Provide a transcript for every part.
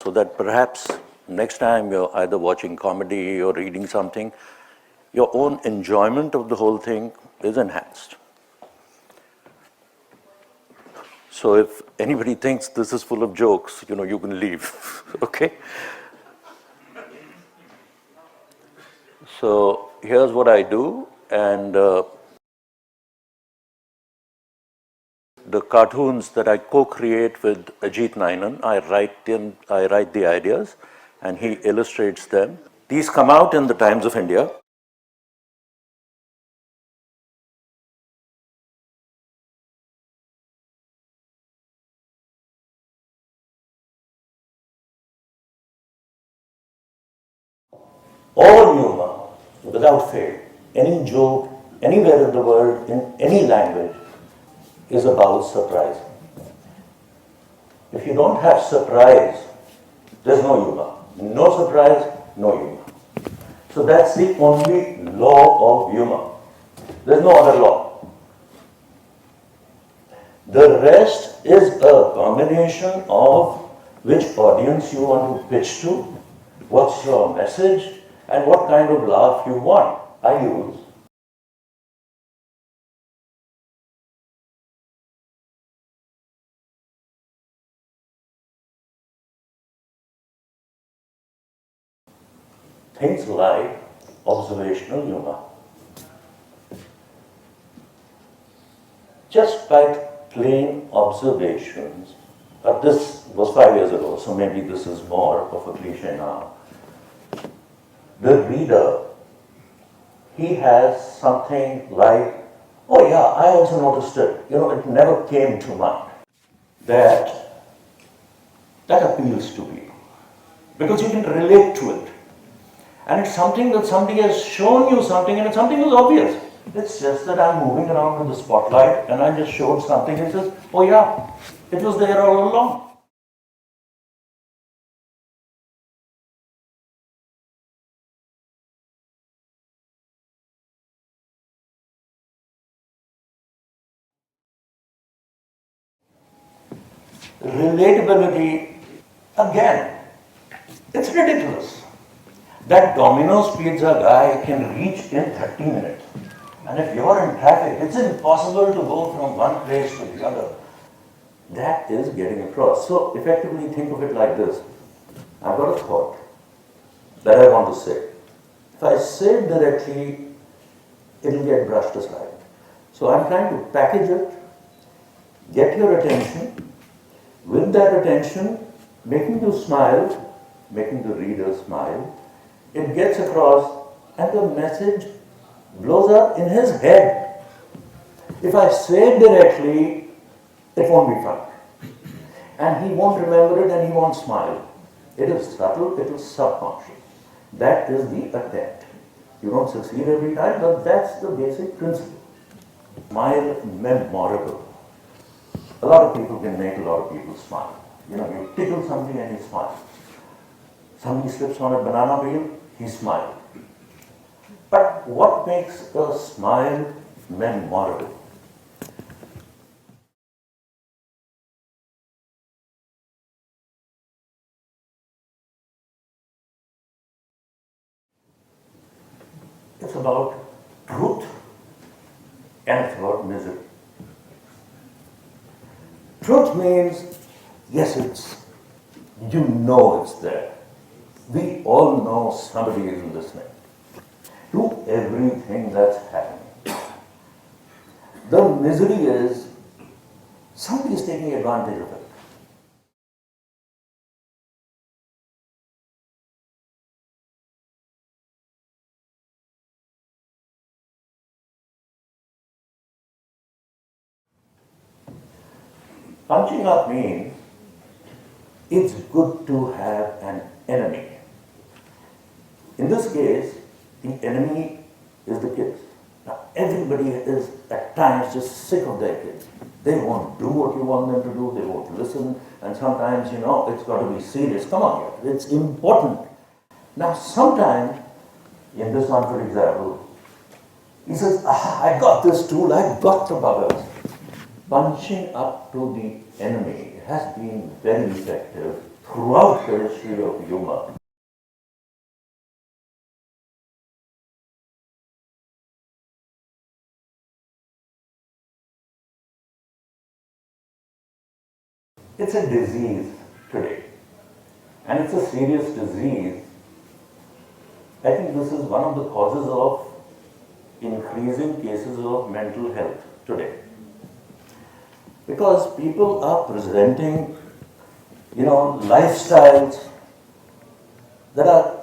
so that perhaps next time you're either watching comedy or reading something, your own enjoyment of the whole thing is enhanced. So if anybody thinks this is full of jokes, you can leave, okay? So here's what I do, and the cartoons that I co-create with Ajit Nainan, I write the ideas, and he illustrates them. These come out in the Times of India. All humor, without fail, any joke, anywhere in the world, in any language, is about surprise. If you don't have surprise, there's no humor. No surprise, no humor. So that's the only law of humor. There's no other law. The rest is a combination of which audience you want to pitch to, what's your message, and what kind of laugh you want. I use things like observational humor. Just by plain observations, this was 5 years ago, so maybe this is more of a cliche now. The reader, he has something like, oh yeah, I also noticed it. It never came to mind. That appeals to people because you can relate to it. And it's something that somebody has shown you something, and it's something that's obvious. It's just that I'm moving around in the spotlight and I just showed something and says, oh yeah, it was there all along. Relatability, again, it's ridiculous. That Domino's pizza guy can reach in 30 minutes. And if you're in traffic, it's impossible to go from one place to the other. That is getting across. So effectively think of it like this. I've got a thought that I want to say. If I say it directly, it'll get brushed aside. So I'm trying to package it, get your attention, with that attention, making you smile, making the reader smile, it gets across and the message blows up in his head. If I say it directly, it won't be funny. And he won't remember it and he won't smile. It is subtle, it is subconscious. That is the attempt. You don't succeed every time, but that's the basic principle. Smile memorable. A lot of people can make a lot of people smile. You tickle something and he smiles. Somebody slips on a banana peel, he smiles. But what makes a smile memorable? It's about truth and it's about misery. Truth means, yes, it's there. We all know somebody is listening to everything that's happening. The misery is somebody is taking advantage of it. Punching up means it's good to have an enemy. In this case, the enemy is the kids. Now, everybody is at times just sick of their kids. They won't do what you want them to do, they won't listen, and sometimes, it's got to be serious. Come on, it's important. Now, sometimes, in this one, for example, he says, I got this tool, I got the buggers. Punching up to the enemy has been very effective throughout the history of humor. It's a disease today, and it's a serious disease. I think this is one of the causes of increasing cases of mental health today. Because people are presenting, lifestyles that are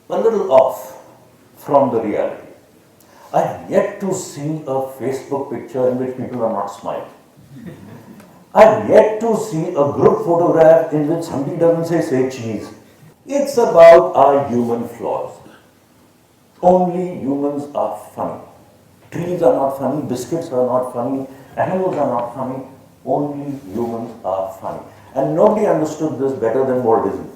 a little off from the reality. I've yet to see a Facebook picture in which people are not smiling. I've yet to see a group photograph in which somebody doesn't say cheese. It's about our human flaws. Only humans are funny. Trees are not funny, biscuits are not funny, animals are not funny, only humans are funny. And nobody understood this better than Walt Disney.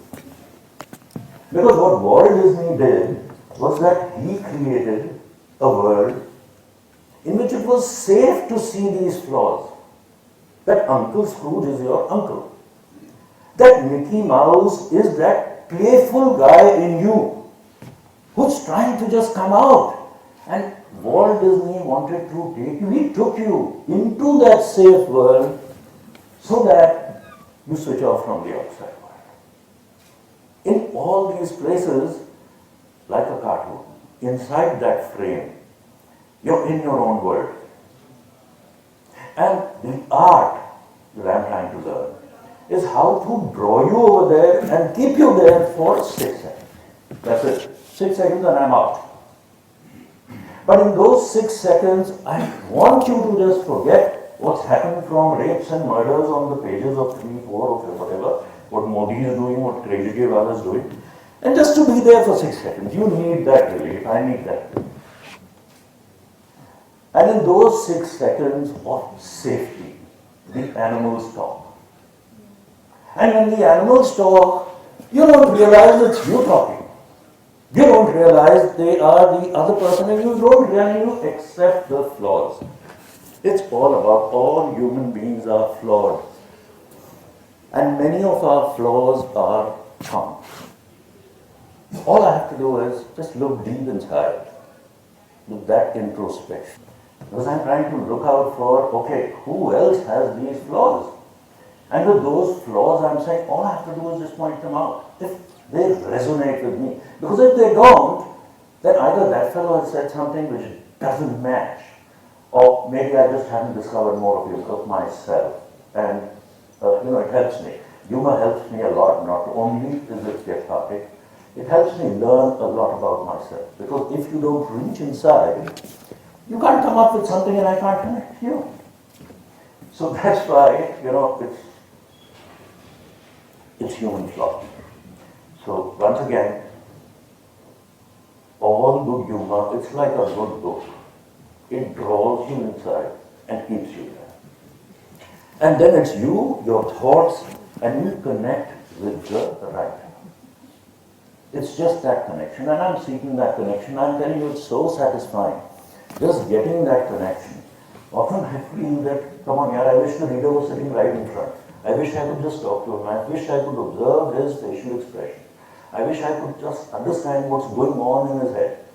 Because what Walt Disney did was that he created a world in which it was safe to see these flaws. That Uncle Scrooge is your uncle. That Mickey Mouse is that playful guy in you who's trying to just come out. And Walt Disney wanted to take you, he took you into that safe world so that you switch off from the outside world. In all these places, like a cartoon, inside that frame, you're in your own world. And the art that I'm trying to learn is how to draw you over there and keep you there for 6 seconds. That's it. 6 seconds and I'm out. But in those 6 seconds, I want you to just forget what's happened from rapes and murders on the pages of 3, 4, or whatever, what Modi is doing, what Kejriwal is doing, and just to be there for 6 seconds. You need that relief. I need that relief. And in those 6 seconds of safety, the animals talk. And when the animals talk, you don't realize it's you talking. You don't realize they are the other person, and you don't really accept the flaws. It's all about all human beings are flawed. And many of our flaws are common. All I have to do is just look deep inside, with that introspection. Because I'm trying to look out for, okay, who else has these flaws? And with those flaws, I'm saying, all I have to do is just point them out. If they resonate with me. Because if they don't, then either that fellow has said something which doesn't match, or maybe I just haven't discovered more of myself. And, it helps me. Humor helps me a lot, not only is it cathartic, it helps me learn a lot about myself. Because if you don't reach inside, you can't come up with something and I can't connect you. So that's why, it's human flaw. So once again, all good humor, it's like a good book. It draws you inside and keeps you there. And then it's you, your thoughts, and you connect with the writer. It's just that connection, and I'm seeking that connection. I'm telling you, it's so satisfying. Just getting that connection. Often I feel that, come on, I wish the reader was sitting right in front. I wish I could just talk to him. I wish I could observe his facial expression. I wish I could just understand what's going on in his head.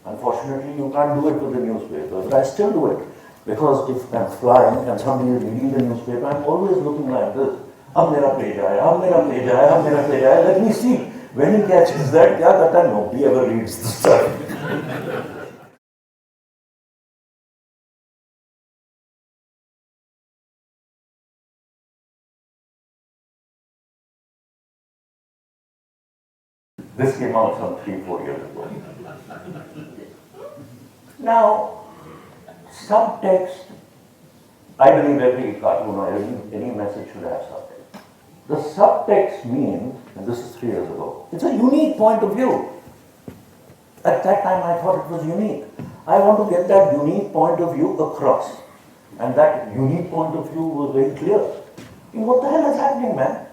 Unfortunately, you can't do it with the newspaper, but I still do it. Because if I'm flying and somebody is reading the newspaper, I'm always looking like this. Ab mera page aaya, ab mera page aaya, ab mera page aaya. Let me see. When he catches that, kya kata? Nobody ever reads this stuff. This came out some 3-4 years ago. Now, subtext, I believe every cartoon or any message should have subtext. The subtext means, and this is 3 years ago, it's a unique point of view. At that time I thought it was unique. I want to get that unique point of view across. And that unique point of view was very clear. What the hell is happening, man?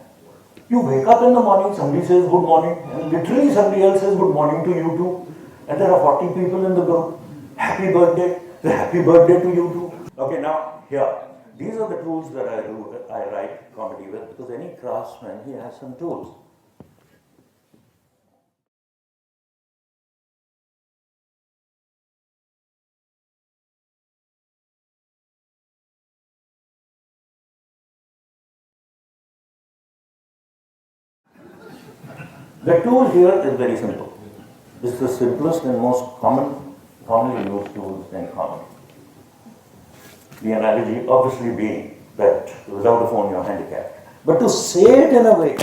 You wake up in the morning, somebody says good morning, and literally somebody else says good morning to you too. And there are 40 people in the group. Happy birthday. Say happy birthday to you too. Okay, now here. These are the tools that I write comedy with, because any craftsman, he has some tools. The tool here is very simple. This is the simplest and most commonly used tools in comedy. The analogy obviously being that without a phone you're handicapped. But to say it in a way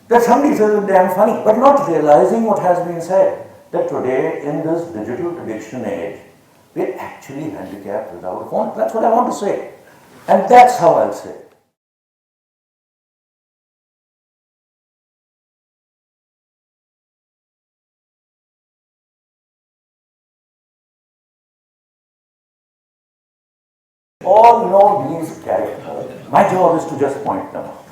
that somebody says it's damn funny, but not realizing what has been said, that today in this digital addiction age, we're actually handicapped without a phone. That's what I want to say. And that's how I'll say it. All know these characters. My job is to just point them out.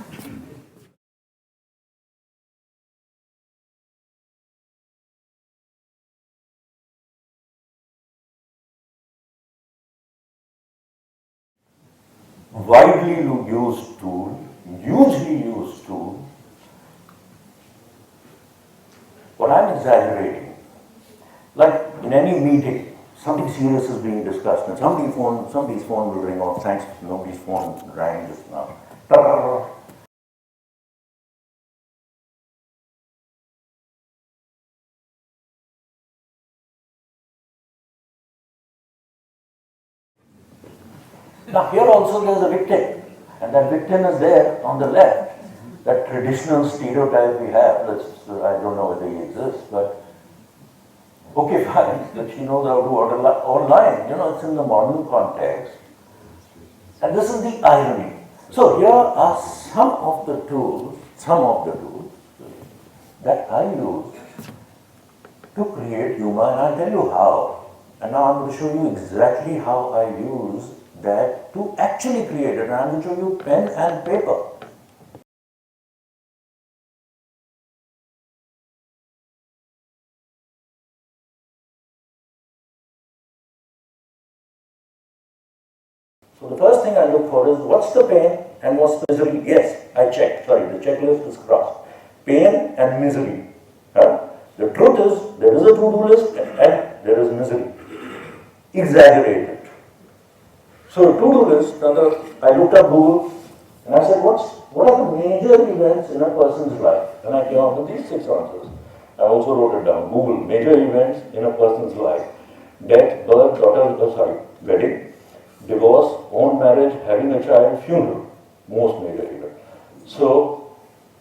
Widely used tool, hugely used tool. What I'm exaggerating, like in any meeting, something serious is being discussed and somebody's phone will ring off. Thanks, nobody's phone rang just now. Now here also there's a victim, and that victim is there on the left. That traditional stereotype we have, I don't know whether he exists, but okay, fine, that she knows how to order online. It's in the modern context. And this is the irony. So here are some of the tools that I use to create humor, and I'll tell you how. And now I'm going to show you exactly how I use that to actually create it. And I'm going to show you pen and paper. So the first thing I look for is what's the pain and what's the misery. Yes, I checked. Sorry, the checklist is crossed. Pain and misery. The truth is there is a to-do list and there is misery. Exaggerated. So to-do list, I looked up Google and I said, what are the major events in a person's life? And I came up with these 6 answers. I also wrote it down. Google, major events in a person's life. Death, birth, wedding, divorce, own marriage, having a child, funeral. Most major events. So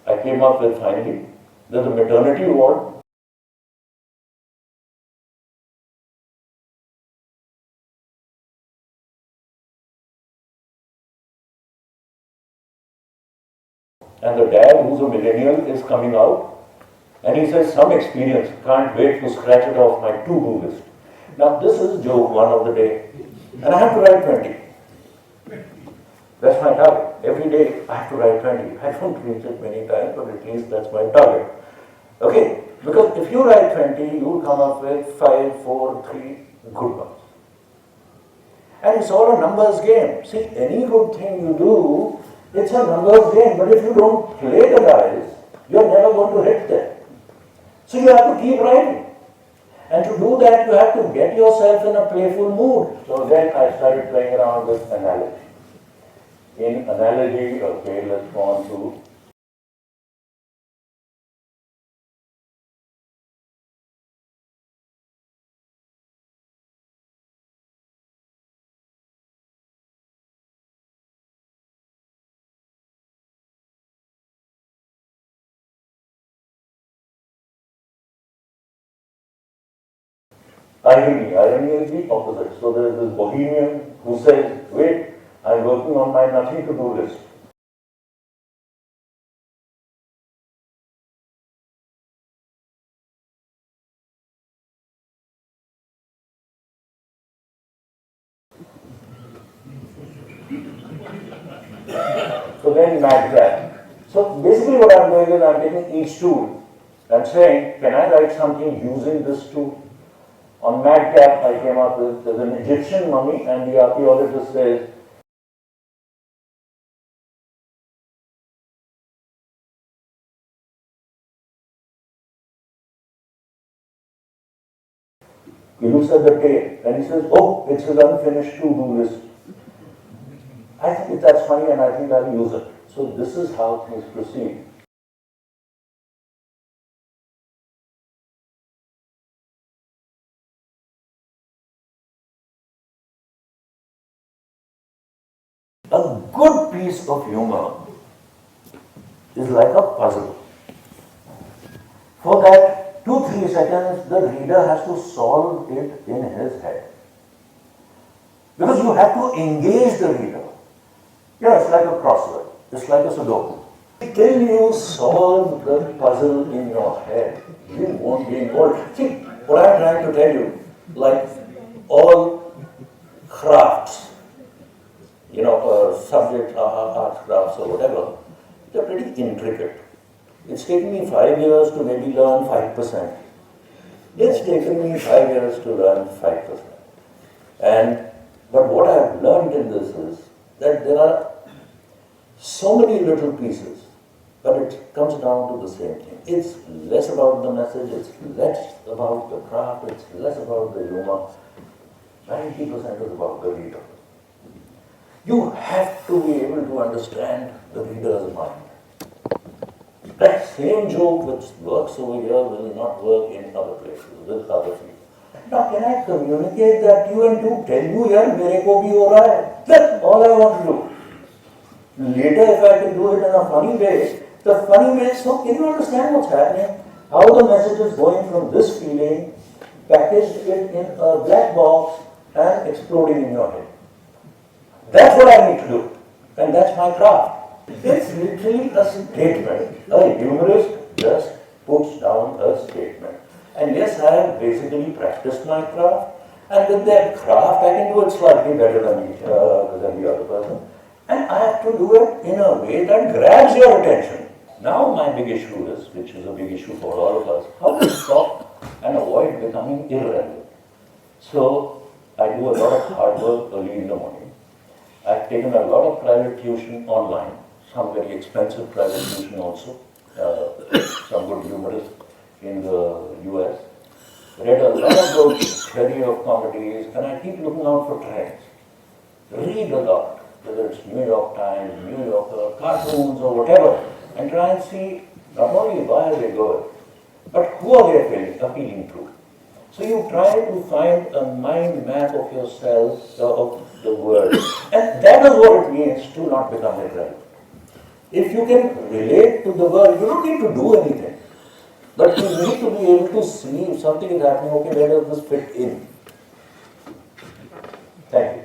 I came up with finally, there's a maternity ward. And the dad, who's a millennial, is coming out and he says, some experience, can't wait to scratch it off my to-do list. Now this is joke 1 of the day, and I have to write 20. That's my target. Every day I have to write 20. I don't reach it many times, but at least that's my target. Okay, because if you write 20, you will come up with 5, 4, 3 good ones. And it's all a numbers game. See, any good thing you do, it's a numbers game, but if you don't play the dice, you're never going to hit them. So you have to keep writing. And to do that, you have to get yourself in a playful mood. So then I started playing around with analogy. In analogy, okay, let's go on to irony. Irony is the opposite. So there is this bohemian who says, wait, I'm working on my nothing to do list. So then match that. So basically what I'm doing is I'm taking each tool and saying, can I write something using this tool? On Madcap, I came up with, there's an Egyptian mummy and the archaeologist says, He looks at the tape and he says, oh, it's his unfinished to-do list. I think that's funny and I think I'll use it. So this is how things proceed. A good piece of humor is like a puzzle. For that 2-3 seconds, the reader has to solve it in his head. Because you have to engage the reader. Yeah, it's like a crossword. It's like a Sudoku. Till you solve the puzzle in your head, you won't be involved. See, what I'm trying to tell you, like all crafts, subject, art crafts or whatever, they're pretty intricate. It's taken me 5 years to maybe learn 5%. It's taken me 5 years to learn 5%. But what I've learned in this is that there are so many little pieces, but it comes down to the same thing. It's less about the message, it's less about the craft, it's less about the humor. 90% is about the reader. You have to be able to understand the reader's mind. That same joke which works over here will not work in other places, with other people. Now can I communicate that to you and to tell you, yaar, mere ko bhi ho raha hai? That's all I want to do. Later, if I can do it in a funny way, the funny way is, so can you understand what's happening? How the message is going from this feeling, packaged it in a black box and exploding in your head. That's what I need to do. And that's my craft. It's literally a statement. A humorist just puts down a statement. And yes, I have basically practiced my craft. And with that craft, I can do it slightly better than the other person. And I have to do it in a way that grabs your attention. Now my big issue is, which is a big issue for all of us, how to stop and avoid becoming irrelevant. So I do a lot of hard work early in the morning. I've taken a lot of private tuition online, some very expensive private tuition also, some good humorists in the US. Read a lot of books, theory of comedies, and I keep looking out for trends. Read a lot, whether it's New York Times, New Yorker, cartoons or whatever, and try and see not only why are they good, but who are they appealing to. So you try to find a mind map of yourself, of the world, and that is what it means to not become irrelevant. If you can relate to the world, you don't need to do anything, but you need to be able to see if something is happening, okay, where does this fit in? Thank you.